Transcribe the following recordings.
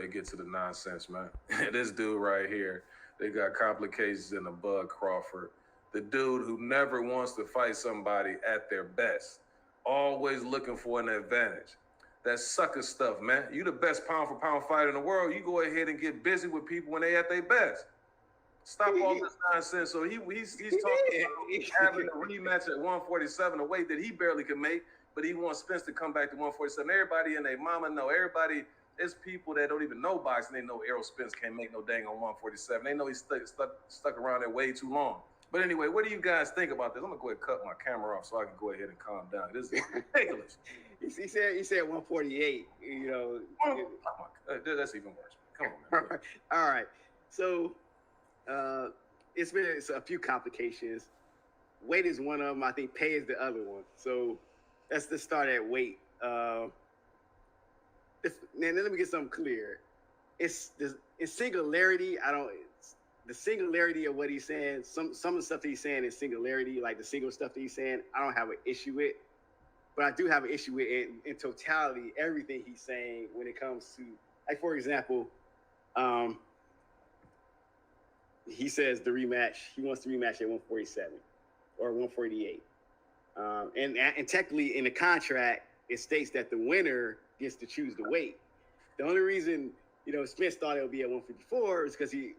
They get to the nonsense, man. This dude right here, they got complications in the bug, Crawford. The dude who never wants to fight somebody at their best, always looking for an advantage. That sucker stuff, man. You the best pound for pound fighter in the world. You go ahead and get busy with people when they at their best. Stop all this nonsense. So he's talking about having a rematch at 147, a weight that he barely can make, but he wants Spence to come back to 147. Everybody and their mama know. Everybody, there's people that don't even know boxing. They know Errol Spence can't make no dang on 147. They know he's stuck around there way too long. But anyway, what do you guys think about this? I'm gonna go ahead and cut my camera off so I can go ahead and calm down. This is ridiculous. He said 148. You know, that's even worse. Come on, man. All right. So it's been a few complications. Weight is one of them. I think pay is the other one. So let's just start at weight. Now let me get something clear. It's singularity. The singularity of what he's saying. Some of the stuff that he's saying is singularity, like the single stuff that he's saying. I don't have an issue with, but I do have an issue with in totality everything he's saying when it comes to, like, for example, he says the rematch. He wants the rematch at 147 or 148, and technically in the contract it states that the winner gets to choose the weight. The only reason Spence thought it would be at 154 is because he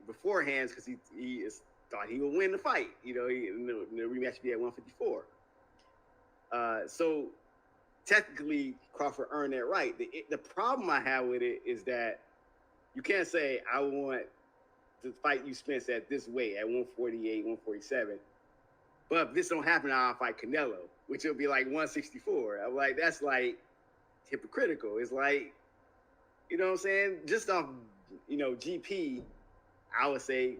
thought he would win the fight. The rematch would be at 154. So technically Crawford earned that right. The problem I have with it is that you can't say I want to fight you, Spence, at this weight, at 148, 147. But if this don't happen, I'll fight Canelo, which will be like 164. I'm like, that's like hypocritical. It's like, you know what I'm saying? Just off, GP, I would say,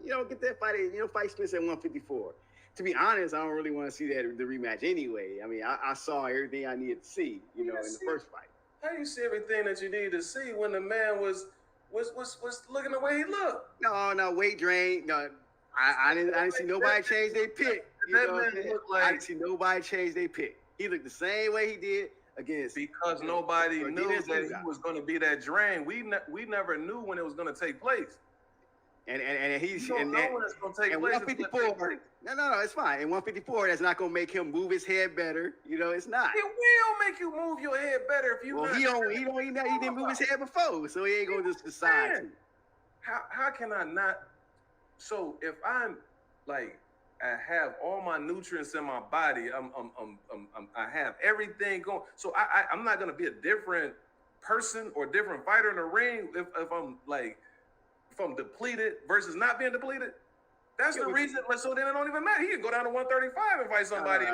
get that fight, fight Spence at 154. To be honest, I don't really want to see the rematch anyway. I mean, I saw everything I needed to see, in the first fight. How do you see everything that you needed to see when the man was looking the way he looked? No, weight drain. No, I didn't see nobody change their pick. That man looked like, I didn't see nobody change their pick. He looked the same way he did against. Because nobody knew that he was going to be that drain. We never knew when it was going to take place. And he's you don't know when it's going to take place. 154. No, it's fine. In 154, that's not going to make him move his head better. It's not. It will make you move your head better if you. Well, he didn't move his head before, so he ain't going to just decide to. How can I not? So if I'm like, I have all my nutrients in my body, I have everything going. So I'm not going to be a different person or different fighter in the ring if I'm depleted versus not being depleted. That's the reason. So then it don't even matter. He can go down to 135 and fight somebody.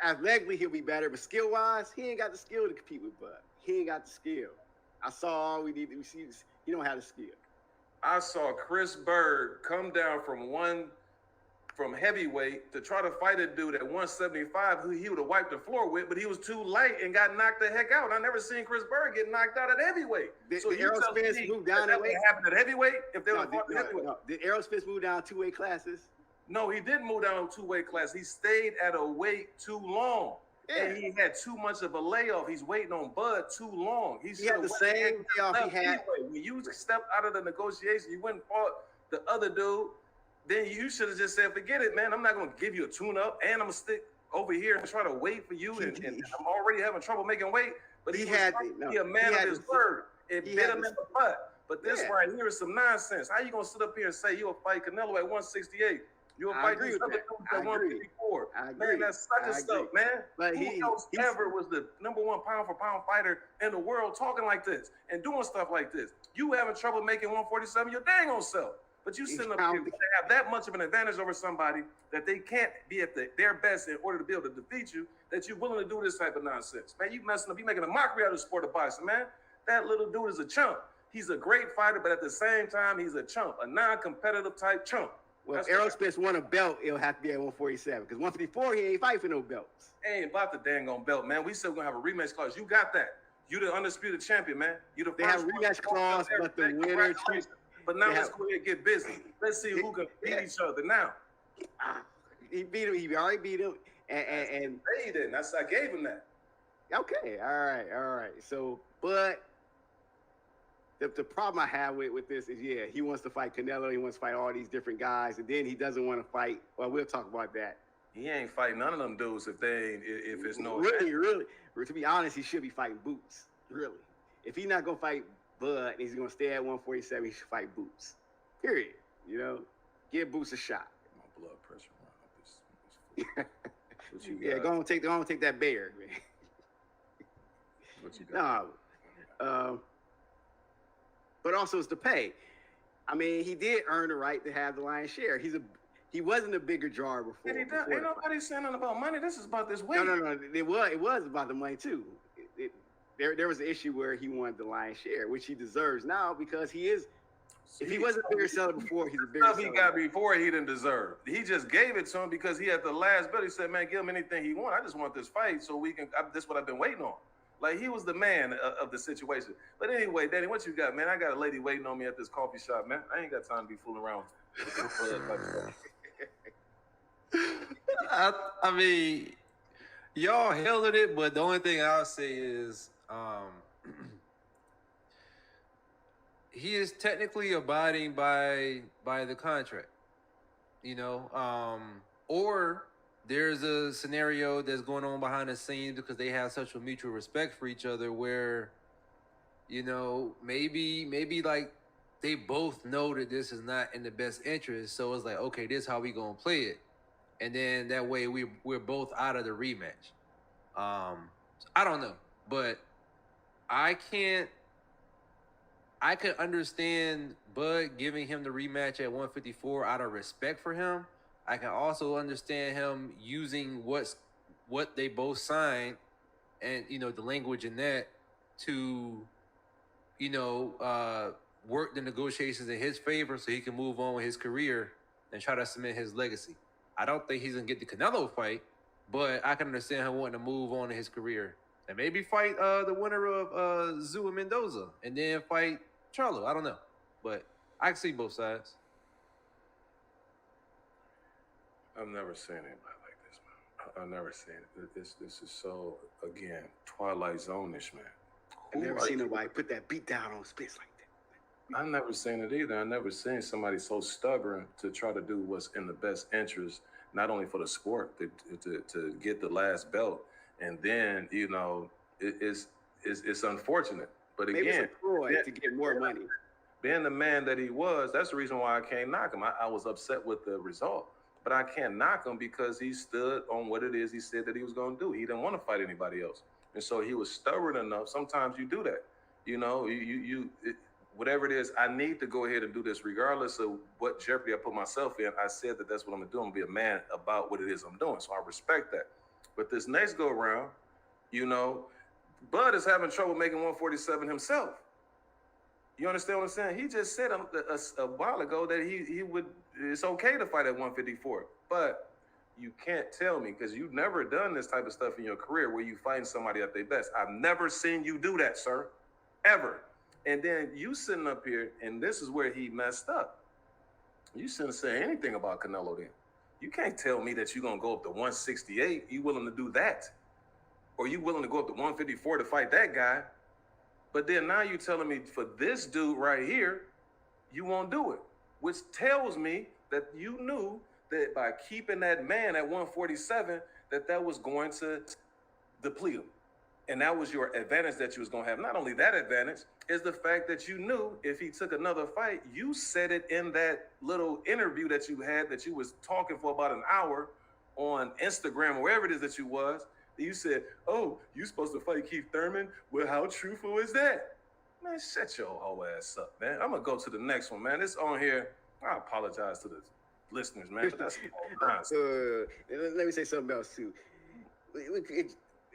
Athletically, he'll be better, but skill-wise, he ain't got the skill to compete with Bud. He ain't got the skill. I saw all we need to see. He don't have the skill. I saw Chris Bird come down from heavyweight to try to fight a dude at 175 who he would have wiped the floor with, but he was too light and got knocked the heck out. I never seen Chris Bird get knocked out at heavyweight. Did Errol Spence move down that weight? Happened at heavyweight? If they were heavyweight. No. Did Errol Spence move down 2 weight classes? No, he didn't move down 2 weight classes. He stayed at a weight too long. Yeah. And he had too much of a layoff. He's waiting on Bud too long. He had the same layoff he had. When you stepped out of the negotiation, you went and fought the other dude. Then you should have just said, forget it, man. I'm not going to give you a tune-up, and I'm going to stick over here and try to wait for you, and I'm already having trouble making weight. But he had to be a man of his word. It bit him in the butt. But this right here is some nonsense. How you going to sit up here and say you'll fight Canelo at 168? You'll fight these other dudes at 154. Man, that's such a stuff, man. But who else ever was the #1 pound-for-pound fighter in the world talking like this and doing stuff like this? You having trouble making 147 your dang own self. But you sitting up here to have that much of an advantage over somebody that they can't be at their best in order to be able to defeat you, that you're willing to do this type of nonsense. Man, you messing up. You making a mockery out of the sport of boxing, man. That little dude is a chump. He's a great fighter, but at the same time, he's a chump, a non-competitive type chump. Well, if Errol Spence won a belt, it'll have to be at 147. Because 154, he ain't fighting for no belts. Ain't about the dang on belt, man. We still gonna have a rematch clause. You got that. You the undisputed champion, man. You the first. They have a rematch clause, but the winner. But now let's go ahead and get busy. Let's see who can beat each other now. He beat him. He already beat him. And he didn't. I gave him that. Okay. All right. So, but the problem I have with this is, yeah, he wants to fight Canelo. He wants to fight all these different guys. And then he doesn't want to fight. Well, we'll talk about that. He ain't fighting none of them dudes if it's no. Really. To be honest, he should be fighting Boots. Really. If he's not going to fight Bud and he's going to stay at 147, he should fight Boots. Period. You know, give Boots a shot. My blood pressure went up. What you got? Yeah, go on take that bear, man. What you got? No. But also it's the pay. I mean, he did earn the right to have the lion's share. He wasn't a bigger drawer before. Ain't nobody saying nothing about money. This is about this weight. No. It was about the money too. There was an issue where he wanted the lion's share, which he deserves now because he is. If he wasn't a bigger seller before, he's a bigger seller. He got before he didn't deserve. He just gave it to him because he had the last belt. He said, "Man, give him anything he wants. I just want this fight so we can. This is what I've been waiting on." Like, he was the man of the situation. But anyway, Danny, what you got, man? I got a lady waiting on me at this coffee shop, man. I ain't got time to be fooling around with I mean, y'all held it, but the only thing I'll say is he is technically abiding by the contract, you know, or there's a scenario that's going on behind the scenes because they have such a mutual respect for each other where, you know, maybe like they both know that this is not in the best interest. So it's like, okay, this is how we gonna play it. And then that way we're both out of the rematch. I don't know, but I could understand Bud giving him the rematch at 154 out of respect for him. I can also understand him using what they both signed and, you know, the language in that to, you know, work the negotiations in his favor so he can move on with his career and try to cement his legacy. I don't think he's going to get the Canelo fight, but I can understand him wanting to move on in his career and maybe fight the winner of Zoo and Mendoza and then fight Charlo. I don't know, but I can see both sides. I've never seen anybody like this, man. I've never seen it. This is so, again, Twilight Zone-ish, man. I've never seen nobody put that beat down on Spence like that. I've never seen it either. I've never seen somebody so stubborn to try to do what's in the best interest, not only for the sport, to get the last belt. And then, you know, it's unfortunate. But again, maybe it's a ploy to get more money. Being the man that he was, that's the reason why I can't knock him. I was upset with the result. But I can't knock him because he stood on what it is he said that he was going to do. He didn't want to fight anybody else. And so he was stubborn enough. Sometimes you do that. You know, whatever it is, I need to go ahead and do this regardless of what jeopardy I put myself in. I said that that's what I'm going to do. I'm going to be a man about what it is I'm doing. So I respect that. But this next go around, you know, Bud is having trouble making 147 himself. You understand what I'm saying? He just said a while ago that he would, it's okay to fight at 154. But you can't tell me, because you've never done this type of stuff in your career where you find somebody at their best. I've never seen you do that, sir, ever. And then you sitting up here, and this is where he messed up. You shouldn't say anything about Canelo then. You can't tell me that you're going to go up to 168. You willing to do that? Or you willing to go up to 154 to fight that guy? But then now you're telling me for this dude right here, you won't do it, which tells me that you knew that by keeping that man at 147, that was going to deplete him. And that was your advantage that you was going to have. Not only that advantage is the fact that you knew if he took another fight, you said it in that little interview that you had, that you was talking for about an hour on Instagram or wherever it is that you was. You said, oh, you supposed to fight Keith Thurman? Well, how truthful is that? Man, shut your whole ass up, man. I'm going to go to the next one, man. This on here, I apologize to the listeners, man. But that's let me say something else, too.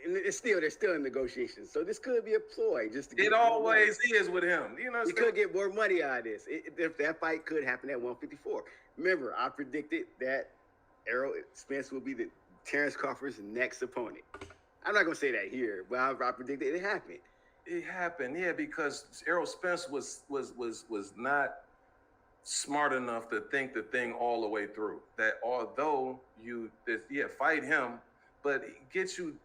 There's still in negotiations. So this could be a ploy. Just to get it always is with him. You know, he could get more money out of this. If that fight could happen at 154. Remember, I predicted that Errol Spence will be the Terence Crawford's next opponent. I'm not gonna say that here, but I predicted it happened. It happened, yeah, because Errol Spence was not smart enough to think the thing all the way through. That although fight him, but get you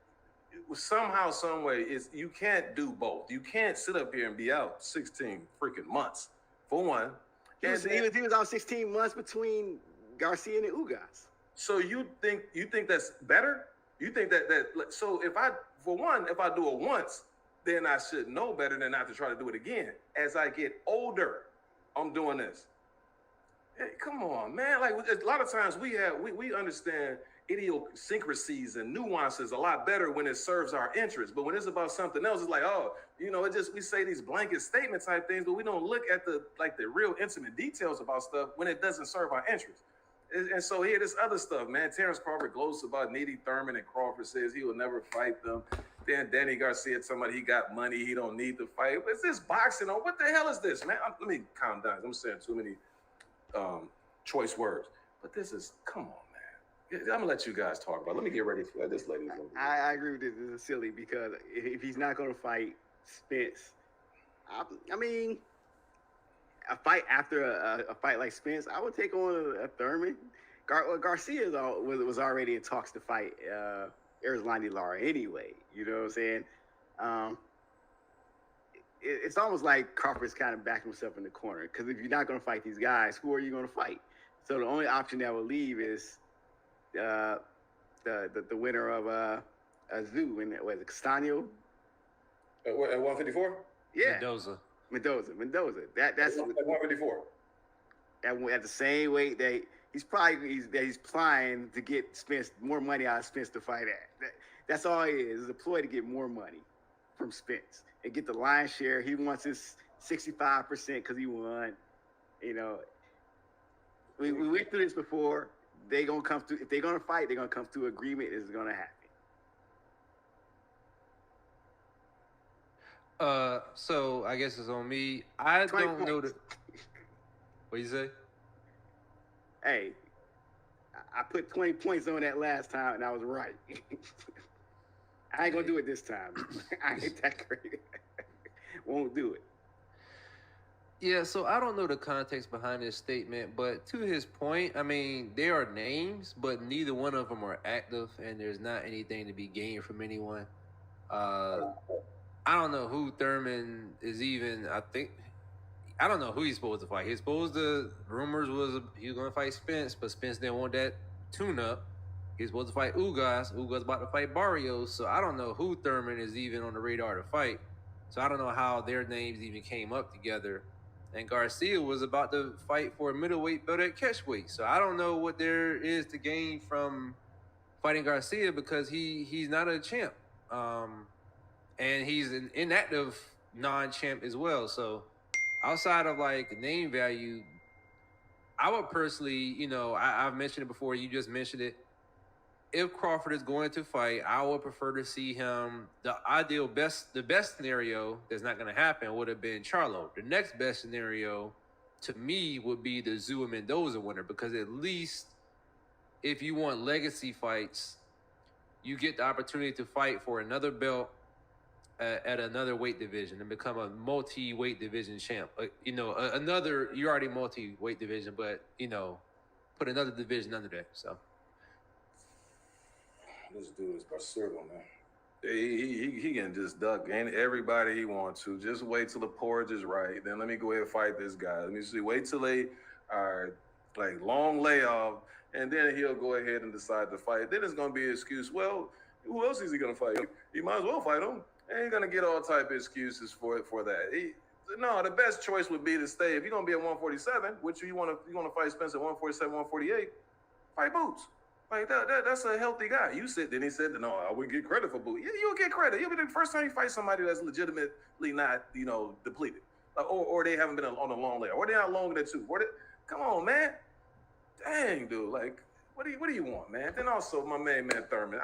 somehow, some way, you can't do both. You can't sit up here and be out 16 freaking months for one. He was out 16 months between Garcia and Ugas. So you think that's better? You think that so if I do it once, then I should know better than not to try to do it again. As I get older, I'm doing this. Hey, come on, man. Like a lot of times we understand idiosyncrasies and nuances a lot better when it serves our interests. But when it's about something else, it's like, oh, we say these blanket statement type things, but we don't look at the real intimate details about stuff when it doesn't serve our interests. And so here, this other stuff, man. Terence Crawford gloats about needy Thurman, and Crawford says he will never fight them. Then Danny Garcia somebody he got money, he don't need to fight. Is this boxing or what the hell is this, man? Let me calm down. I'm saying too many choice words, but this is, come on, man. I'm gonna let you guys talk about it. Let me get ready for this lady. I agree with this. This is silly because if he's not going to fight Spence, I mean, a fight after a fight like Spence, I would take on a Thurman. Garcia was already in talks to fight Erzlandi Lara anyway. You know what I'm saying? It's almost like Crawford's kind of backing himself in the corner because if you're not going to fight these guys, who are you going to fight? So the only option that will leave is the winner of Zoo and was it Castaño at 154. Yeah, Mendoza. That's at 154. At the same weight that he's plying to get Spence more money out of Spence to fight at. That's all he is a ploy to get more money from Spence and get the lion's share. He wants his 65% because he won. We went through this before. They're gonna come to, if they're gonna fight, they're gonna come to agreement. This is gonna happen. So I guess it's on me. I don't know the. What you say? Hey, I put 20 points on that last time, and I was right. I ain't gonna do it this time. I ain't that great. Won't do it. Yeah, so I don't know the context behind this statement, but to his point, I mean, there are names, but neither one of them are active, and there's not anything to be gained from anyone. I don't know who Thurman is even. I don't know who he's supposed to fight. Rumors was he was going to fight Spence, but Spence didn't want that tune-up. He's supposed to fight Ugas. Ugas about to fight Barrios, so I don't know who Thurman is even on the radar to fight. So I don't know how their names even came up together. And Garcia was about to fight for a middleweight belt at catchweight. So I don't know what there is to gain from fighting Garcia because he's not a champ. And he's an inactive non-champ as well. So outside of like name value, I would personally, I've mentioned it before. You just mentioned it. If Crawford is going to fight, I would prefer to see him. The best scenario that's not going to happen would have been Charlo. The next best scenario to me would be the Zoo and Mendoza winner because at least if you want legacy fights, you get the opportunity to fight for another belt at another weight division and become a multi-weight division champ. You're already multi-weight division, but, put another division under that, so. This dude is Barcelo, man. He can just duck everybody he wants to. Just wait till the porridge is right. Then let me go ahead and fight this guy. Let me see. Wait till they are like long layoff, and then he'll go ahead and decide to fight. Then it's gonna be an excuse. Well, who else is he gonna fight? He might as well fight him. Ain't gonna get all type of excuses for that. No, the best choice would be to stay. If you're gonna be at 147, which you wanna fight Spence at 147, 148, fight Boots. Like that's a healthy guy. Then he said, no, I wouldn't get credit for Boots. You'll get credit. You'll be the first time you fight somebody that's legitimately not, depleted, or they haven't been on a long layoff, or they're not longer than 2. Come on, man. Dang, dude. Like, what do you want, man? Then also my main man Thurman.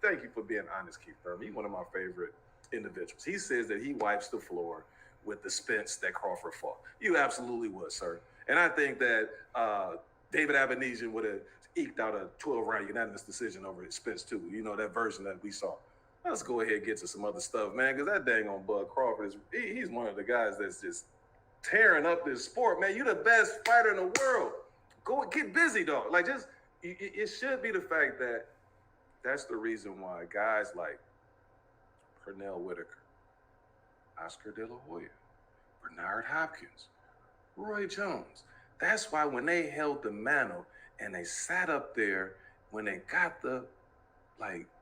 Thank you for being honest, Keith Thurman. He's one of my favorite individuals. He says that he wipes the floor with the Spence that Crawford fought. You absolutely would, sir. And I think that David Avenesian would have eked out a 12-round unanimous decision over Spence too. That version that we saw. Let's go ahead and get to some other stuff, man, because that dang on Bud Crawford he's one of the guys that's just tearing up this sport, man. You the best fighter in the world. Go get busy, dog. Like, just it should be the fact that that's the reason why guys like Pernell Whitaker, Oscar De La Hoya, Bernard Hopkins, Roy Jones. That's why when they held the mantle and they sat up there, when they got the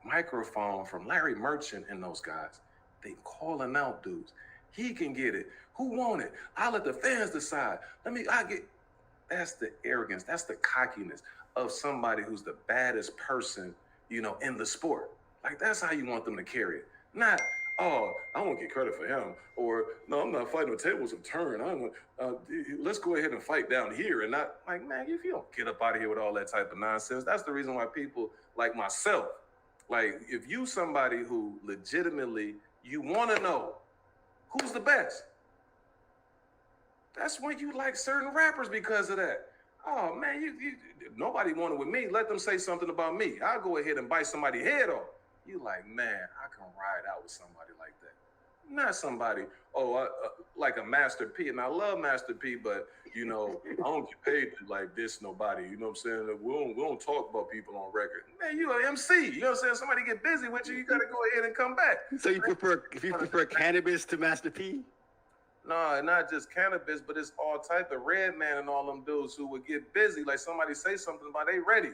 microphone from Larry Merchant and those guys, they calling out dudes. He can get it. Who want it? I'll let the fans decide. That's the arrogance. That's the cockiness of somebody who's the baddest person, in the sport. Like, that's how you want them to carry it. Not, oh, I won't get credit for him. Or, no, I'm not fighting the tables of turn. Let's go ahead and fight down here. And not, like, man, if you don't get up out of here with all that type of nonsense, that's the reason why people like myself, like, if you somebody who legitimately, you want to know who's the best, that's when you like certain rappers because of that. Oh, man, you nobody wanted with me. Let them say something about me. I'll go ahead and bite somebody's head off. You like, man, I can ride out with somebody like that. Not somebody, like a Master P. And I love Master P, but, I don't get paid to like diss nobody. You know what I'm saying? We don't talk about people on record. Man, you an MC. You know what I'm saying? Somebody get busy with you, you got to go ahead and come back. So you prefer cannabis to Master P? No, not just cannabis, but it's all type of Redman and all them dudes who would get busy. Like somebody say something about they ready,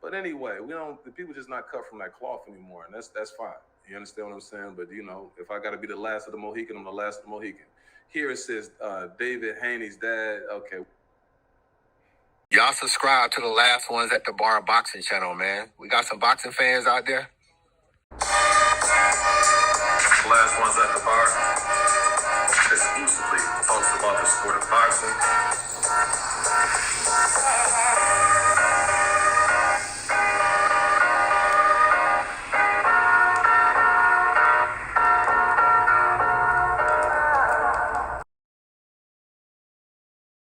But anyway, the people just not cut from that cloth anymore, and that's fine. You understand what I'm saying? But if I got to be the last of the Mohican, I'm the last of the Mohican. Here it says David Haney's dad. Okay. Y'all subscribe to the Last Ones at the Bar Boxing channel, man. We got some boxing fans out there. Last Ones at the Bar exclusively talks about the sport of boxing